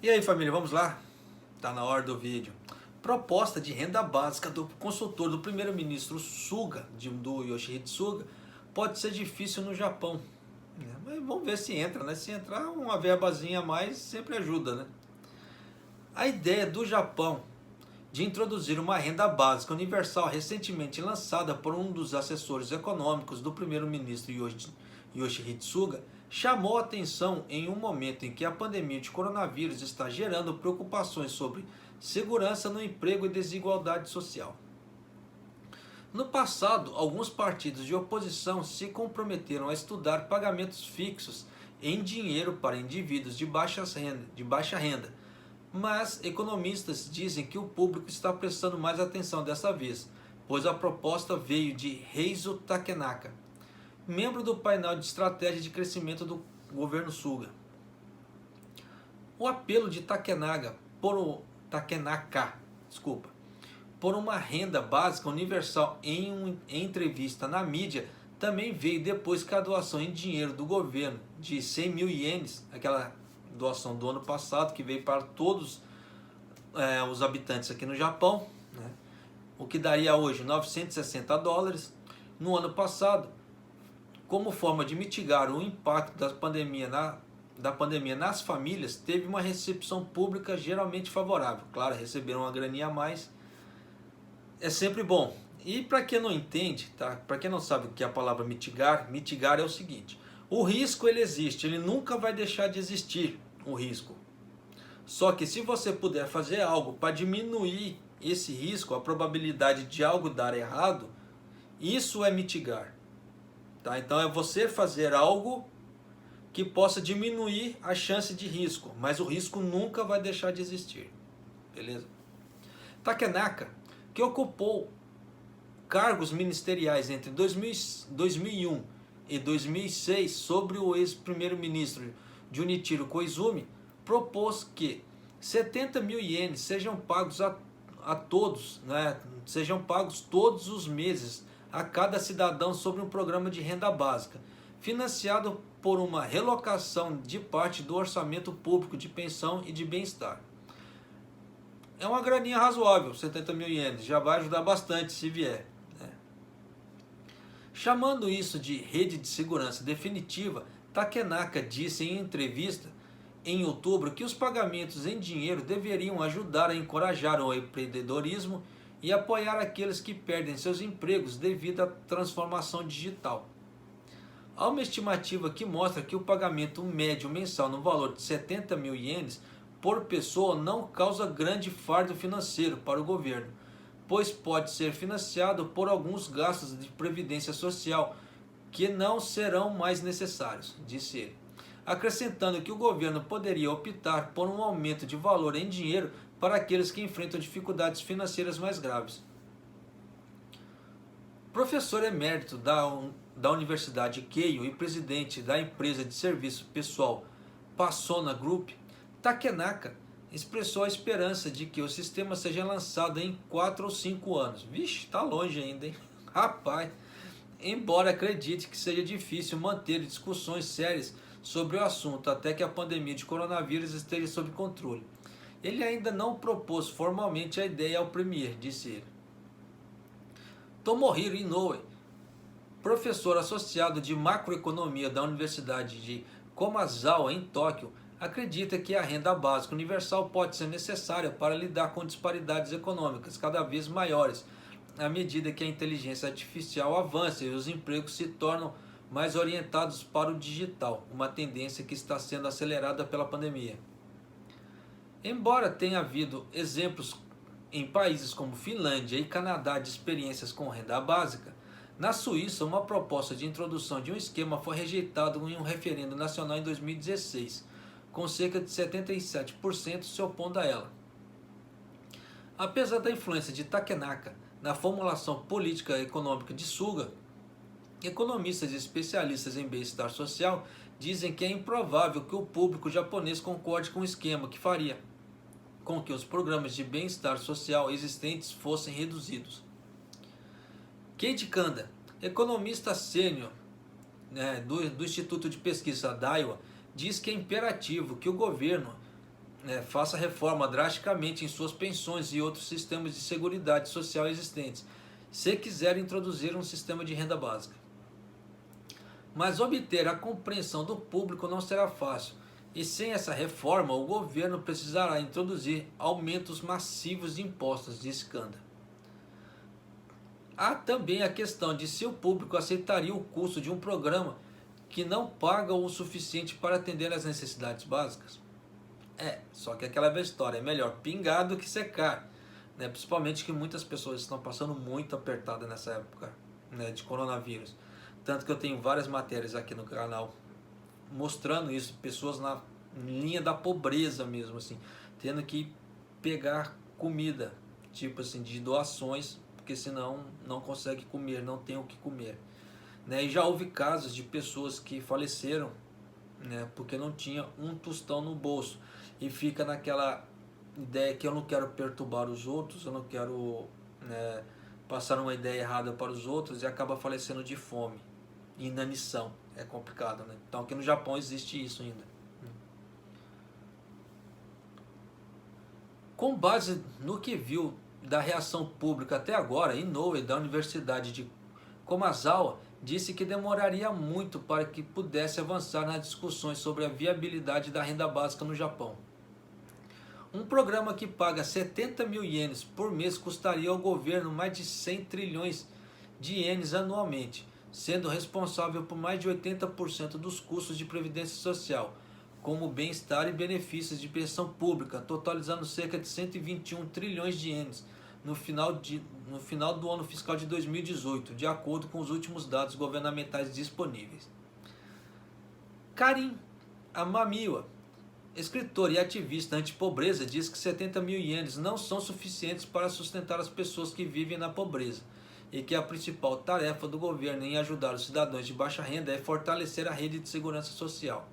E aí, família, vamos lá? Tá na hora do vídeo. Proposta de renda básica do consultor do primeiro-ministro Suga, do Yoshihide Suga, pode ser difícil no Japão. Mas vamos ver se entra, né? Se entrar, uma verbazinha a mais sempre ajuda, né? A ideia do Japão de introduzir uma renda básica universal recentemente lançada por um dos assessores econômicos do primeiro-ministro Yoshihide Suga chamou a atenção em um momento em que a pandemia de coronavírus está gerando preocupações sobre segurança no emprego e desigualdade social. No passado, alguns partidos de oposição se comprometeram a estudar pagamentos fixos em dinheiro para indivíduos de baixa renda, mas economistas dizem que o público está prestando mais atenção dessa vez, pois a proposta veio de Heizo Takenaka, membro do painel de estratégia de crescimento do governo Suga. O apelo de Takenaka por uma renda básica universal em entrevista na mídia também veio depois que a doação em dinheiro do governo de 100 mil ienes, aquela doação do ano passado que veio para todos os habitantes aqui no Japão, né, o que daria hoje $960, no ano passado, como forma de mitigar o impacto da pandemia nas famílias, teve uma recepção pública geralmente favorável. Claro, receberam uma graninha a mais, é sempre bom. E para quem não entende, tá? Para quem não sabe o que é a palavra mitigar, mitigar é o seguinte: o risco ele existe, ele nunca vai deixar de existir, o risco. Só que se você puder fazer algo para diminuir esse risco, a probabilidade de algo dar errado, isso é mitigar. Tá? Então é você fazer algo que possa diminuir a chance de risco, mas o risco nunca vai deixar de existir. Beleza? Takenaka, que ocupou cargos ministeriais entre 2001 e 2006 sobre o ex-primeiro-ministro Junichiro Koizumi, propôs que 70 mil ienes sejam pagos a todos, né? Sejam pagos todos os meses a cada cidadão sobre um programa de renda básica, financiado por uma relocação de parte do orçamento público de pensão e de bem-estar. É uma graninha razoável, 70 mil ienes, já vai ajudar bastante se vier. Né? Chamando isso de rede de segurança definitiva, Takenaka disse em entrevista em outubro que os pagamentos em dinheiro deveriam ajudar a encorajar o empreendedorismo e apoiar aqueles que perdem seus empregos devido à transformação digital. Há uma estimativa que mostra que o pagamento médio mensal no valor de 70 mil ienes por pessoa não causa grande fardo financeiro para o governo, pois pode ser financiado por alguns gastos de previdência social que não serão mais necessários, disse ele, acrescentando que o governo poderia optar por um aumento de valor em dinheiro para aqueles que enfrentam dificuldades financeiras mais graves. Professor emérito da Universidade Keio e presidente da empresa de serviço pessoal Pasona Group, Takenaka expressou a esperança de que o sistema seja lançado em 4 ou 5 anos. Vixe, tá longe ainda, hein? Rapaz, embora acredite que seja difícil manter discussões sérias sobre o assunto até que a pandemia de coronavírus esteja sob controle. Ele ainda não propôs formalmente a ideia ao premier, disse ele. Tomohiro Inoue, professor associado de macroeconomia da Universidade de Komazawa, em Tóquio, acredita que a renda básica universal pode ser necessária para lidar com disparidades econômicas cada vez maiores, à medida que a inteligência artificial avança e os empregos se tornam mais orientados para o digital, uma tendência que está sendo acelerada pela pandemia. Embora tenha havido exemplos em países como Finlândia e Canadá de experiências com renda básica, na Suíça uma proposta de introdução de um esquema foi rejeitada em um referendo nacional em 2016, com cerca de 77% se opondo a ela. Apesar da influência de Takenaka na formulação política e econômica de Suga, economistas e especialistas em bem-estar social dizem que é improvável que o público japonês concorde com o esquema que faria com que os programas de bem-estar social existentes fossem reduzidos. Kate Kanda, economista sênior do Instituto de Pesquisa Daiwa, diz que é imperativo que o governo faça reforma drasticamente em suas pensões e outros sistemas de seguridade social existentes, se quiser introduzir um sistema de renda básica. Mas obter a compreensão do público não será fácil, e sem essa reforma o governo precisará introduzir aumentos massivos de impostos, disse Kanda. Há também a questão de se o público aceitaria o custo de um programa que não paga o suficiente para atender às necessidades básicas. Só que aquela velha história, é melhor pingar do que secar, né? Principalmente que muitas pessoas estão passando muito apertada nessa época, né, de coronavírus. Tanto que eu tenho várias matérias aqui no canal mostrando isso, pessoas na linha da pobreza mesmo, assim, tendo que pegar comida, tipo assim, de doações, porque senão não consegue comer, não tem o que comer, né? E já houve casos de pessoas que faleceram, né, porque não tinha um tostão no bolso, e fica naquela ideia que eu não quero perturbar os outros, eu não quero, né, passar uma ideia errada para os outros, e acaba falecendo de fome, inanição. É complicado, né? Então aqui no Japão existe isso ainda. Com base no que viu da reação pública até agora, Inoue, da Universidade de Komazawa, disse que demoraria muito para que pudesse avançar nas discussões sobre a viabilidade da renda básica no Japão. Um programa que paga 70 mil ienes por mês custaria ao governo mais de 100 trilhões de ienes anualmente, sendo responsável por mais de 80% dos custos de previdência social, como bem-estar e benefícios de pensão pública, totalizando cerca de 121 trilhões de ienes no final do ano fiscal de 2018, de acordo com os últimos dados governamentais disponíveis. Karin Amamiwa, escritor e ativista anti-pobreza, diz que 70 mil ienes não são suficientes para sustentar as pessoas que vivem na pobreza, e que a principal tarefa do governo em ajudar os cidadãos de baixa renda é fortalecer a rede de segurança social.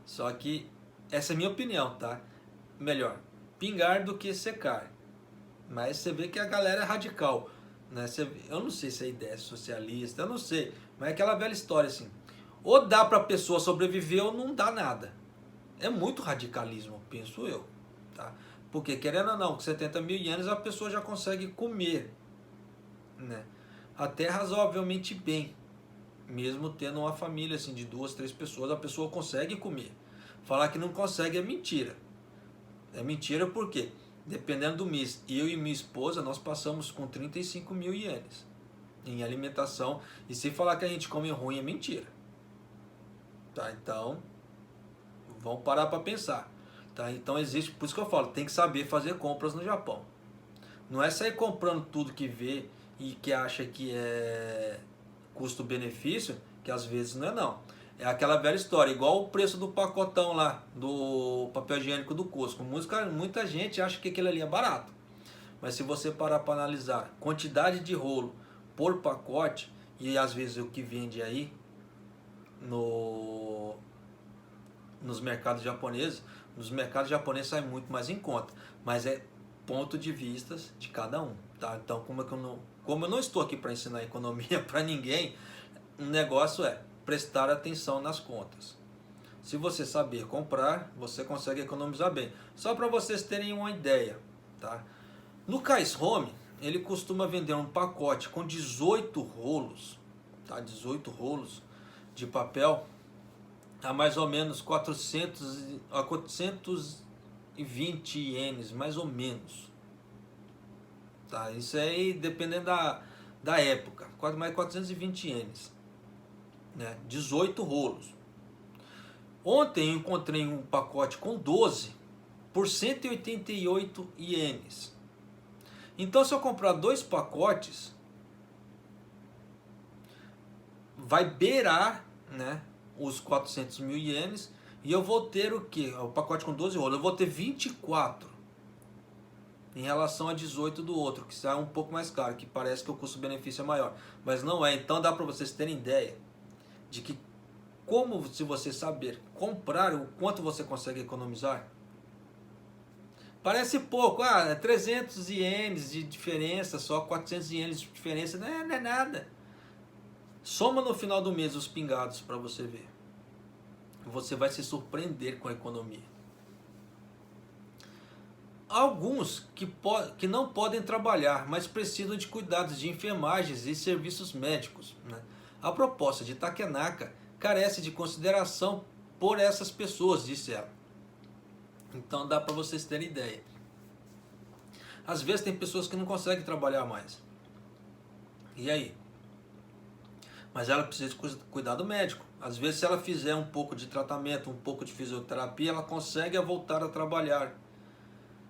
Só que essa é a minha opinião, tá? Melhor pingar do que secar. Mas você vê que a galera é radical, né? Eu não sei se a ideia é socialista, eu não sei, mas é aquela velha história assim, ou dá para a pessoa sobreviver ou não dá nada. É muito radicalismo, penso eu, tá? Porque querendo ou não, com 70 mil ienes a pessoa já consegue comer, né? Até razoavelmente bem, mesmo tendo uma família assim de 2, 3 pessoas, a pessoa consegue comer. Falar que não consegue é mentira. É mentira porque, dependendo do mês, eu e minha esposa, nós passamos com 35 mil ienes em alimentação. E se falar que a gente come ruim é mentira, tá? Então, vamos parar para pensar, tá? Então existe, por isso que eu falo, tem que saber fazer compras no Japão. Não é sair comprando tudo que vê e que acha que é custo-benefício, que às vezes não é não. É aquela velha história, igual o preço do pacotão lá, do papel higiênico do Costco. Muita gente acha que aquilo ali é barato. Mas se você parar para analisar quantidade de rolo por pacote, e às vezes o que vende aí nos mercados japoneses sai muito mais em conta. Mas é ponto de vista de cada um, tá? Então, como eu não estou aqui para ensinar economia para ninguém, o negócio é prestar atenção nas contas. Se você saber comprar, você consegue economizar bem. Só para vocês terem uma ideia, tá? No Kais Home, ele costuma vender um pacote com 18 rolos, tá? 18 rolos de papel a mais ou menos 420 ienes, mais ou menos. Tá? Isso aí dependendo da época, mais 420 ienes, né? 18 rolos. Ontem eu encontrei um pacote com 12 por 188 ienes. Então, se eu comprar 2 pacotes, vai beirar, né, os 400 mil ienes, e eu vou ter o que? O pacote com 12 rolos, eu vou ter 24 em relação a 18 do outro, que sai um pouco mais caro, que parece que o custo-benefício é maior, mas não é. Então dá para vocês terem ideia de que, como se você saber comprar, o quanto você consegue economizar. Parece pouco, 300 ienes de diferença, só 400 ienes de diferença, não é nada. Soma no final do mês os pingados para você ver. Você vai se surpreender com a economia. alguns que não podem trabalhar, mas precisam de cuidados de enfermagens e serviços médicos, né? A proposta de Takenaka carece de consideração por essas pessoas, disse ela. Então dá para vocês terem ideia. Às vezes tem pessoas que não conseguem trabalhar mais. E aí? Mas ela precisa de cuidado médico. Às vezes, se ela fizer um pouco de tratamento, um pouco de fisioterapia, ela consegue voltar a trabalhar.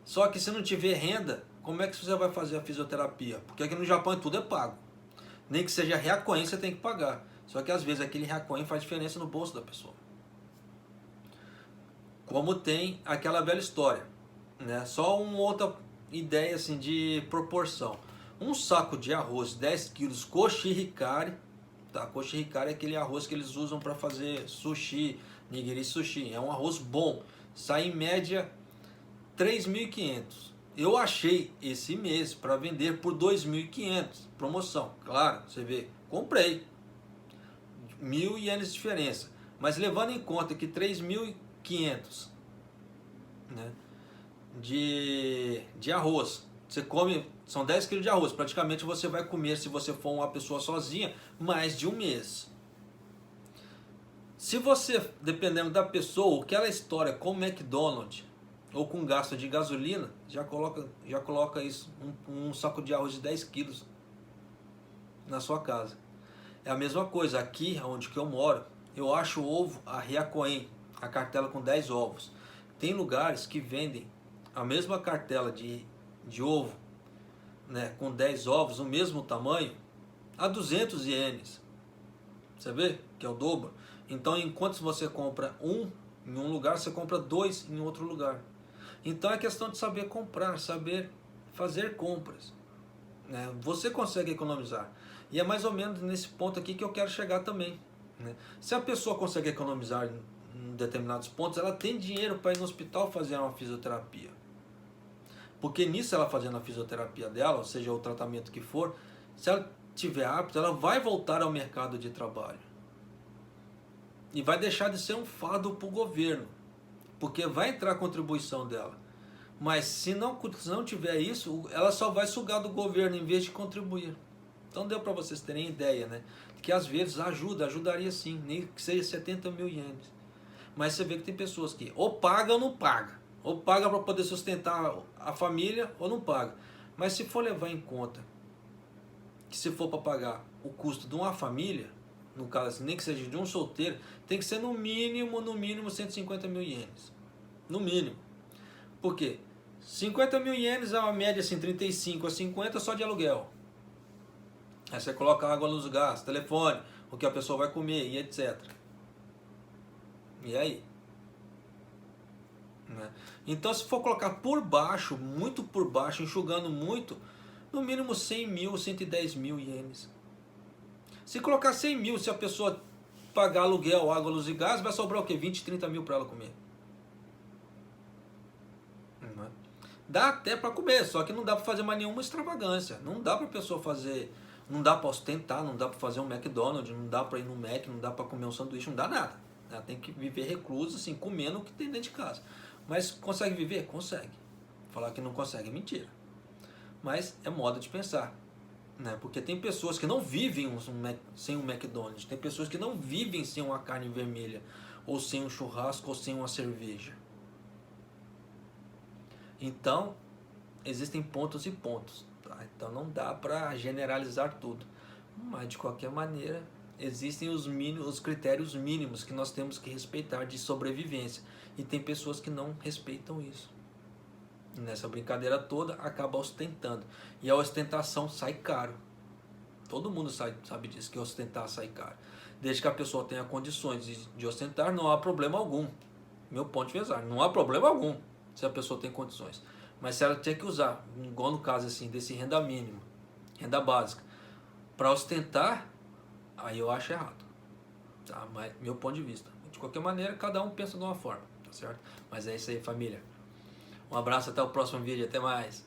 Só que se não tiver renda, como é que você vai fazer a fisioterapia? Porque aqui no Japão tudo é pago. Nem que seja Hyakuen, você tem que pagar. Só que às vezes aquele Hyakuen faz diferença no bolso da pessoa. Como tem aquela velha história, né? Só uma outra ideia assim de proporção. Um saco de arroz 10 quilos koshihikari, tá? Koshihikari é aquele arroz que eles usam para fazer sushi, nigiri sushi. É um arroz bom. Sai em média 3.500. Eu achei esse mês para vender por 2.500, promoção. Claro, você vê, comprei. 1.000 ienes de diferença. Mas levando em conta que 3.500, né, de arroz, você come, são 10 quilos de arroz, praticamente você vai comer, se você for uma pessoa sozinha, mais de um mês. Se você, dependendo da pessoa, aquela história com McDonald's ou com gasto de gasolina, já coloca isso, um saco de arroz de 10 quilos na sua casa. É a mesma coisa, aqui onde que eu moro, eu acho ovo a Hyakuen, a cartela com 10 ovos. Tem lugares que vendem a mesma cartela de ovo, né, com 10 ovos, o mesmo tamanho, a 200 ienes. Você vê que é o dobro? Então, enquanto você compra um em um lugar, você compra dois em outro lugar. Então, é questão de saber comprar, saber fazer compras, né? Você consegue economizar. E é mais ou menos nesse ponto aqui que eu quero chegar também, né? Se a pessoa consegue economizar em determinados pontos, ela tem dinheiro para ir no hospital fazer uma fisioterapia. Porque nisso, ela fazendo a fisioterapia dela, ou seja, o tratamento que for, se ela tiver apto, ela vai voltar ao mercado de trabalho. E vai deixar de ser um fardo para o governo, porque vai entrar a contribuição dela. Mas se não tiver isso, ela só vai sugar do governo em vez de contribuir. Então deu para vocês terem ideia, né? Que às vezes ajudaria sim, nem que seja 70.000 ienes. Mas você vê que tem pessoas que ou paga ou não paga. Ou paga para poder sustentar a família ou não paga. Mas se for levar em conta que se for para pagar o custo de uma família, no caso assim, nem que seja de um solteiro, tem que ser no mínimo 150.000 ienes. No mínimo. Por quê? 50.000 ienes é uma média assim, 35 a 50 só de aluguel. Aí você coloca água, luz, gás, telefone, o que a pessoa vai comer e etc. E aí? Né? Então, se for colocar por baixo, muito por baixo, enxugando muito, no mínimo 100.000, 110.000 ienes. Se colocar 100.000, se a pessoa pagar aluguel, água, luz e gás, vai sobrar o quê? 20, 30.000 para ela comer. Dá até para comer, só que não dá para fazer mais nenhuma extravagância. Não dá para a pessoa fazer, não dá para ostentar, não dá para fazer um McDonald's, não dá para ir no Mac, não dá para comer um sanduíche, não dá nada. Ela tem que viver reclusa, assim, comendo o que tem dentro de casa. Mas consegue viver? Consegue. Falar que não consegue é mentira. Mas é modo de pensar, né? Porque tem pessoas que não vivem sem um McDonald's, tem pessoas que não vivem sem uma carne vermelha, ou sem um churrasco, ou sem uma cerveja. Então, existem pontos e pontos, tá? Então não dá para generalizar tudo. Mas de qualquer maneira, existem os critérios mínimos que nós temos que respeitar de sobrevivência. E tem pessoas que não respeitam isso. E nessa brincadeira toda, acaba ostentando. E a ostentação sai caro. Todo mundo sabe disso, que ostentar sai caro. Desde que a pessoa tenha condições de ostentar, não há problema algum. Meu ponto de vista, não há problema algum se a pessoa tem condições. Mas se ela tem que usar, igual no caso assim, desse renda mínima, renda básica, para ostentar, aí eu acho errado. Tá? Mas, meu ponto de vista. De qualquer maneira, cada um pensa de uma forma, tá certo? Mas é isso aí, família. Um abraço, até o próximo vídeo, até mais.